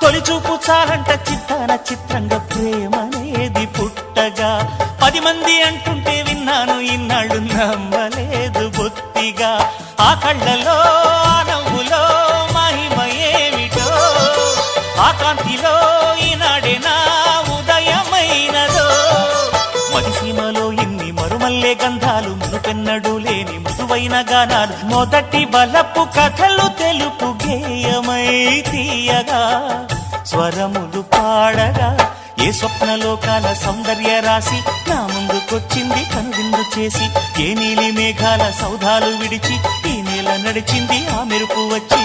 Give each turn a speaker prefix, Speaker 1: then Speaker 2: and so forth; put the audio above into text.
Speaker 1: తొలి చూపు చాలంట చిత్తాన చిత్రంగా ప్రేమనేది పుట్టగా 10 మంది అంటుంటే విన్నాను ఇన్నాళ్ళు నమ్మలేదు బొత్తిగా ఆ కళ్ళలో ఆ నవ్వులో మహిమ ఏమిటో ఆ కాంతిలో ఈనాడే నా ఉదయమైనదో మదిసీమలో ఇన్ని మరుమల్లే గంధాలు మునుపెన్నడు లేని మృదువైన గానాలు మొదటి బలపు కథలు తెలుపు గేయమై తీయగా స్వరములు పాడగా ఏ స్వప్నలోకాల సౌందర్య రాసి నా ముందుకొచ్చింది కనువిందు చేసి ఏ నీలి మేఘాల సౌధాలు విడిచి ఈ నేల నడిచింది ఆ మెరుపు వచ్చి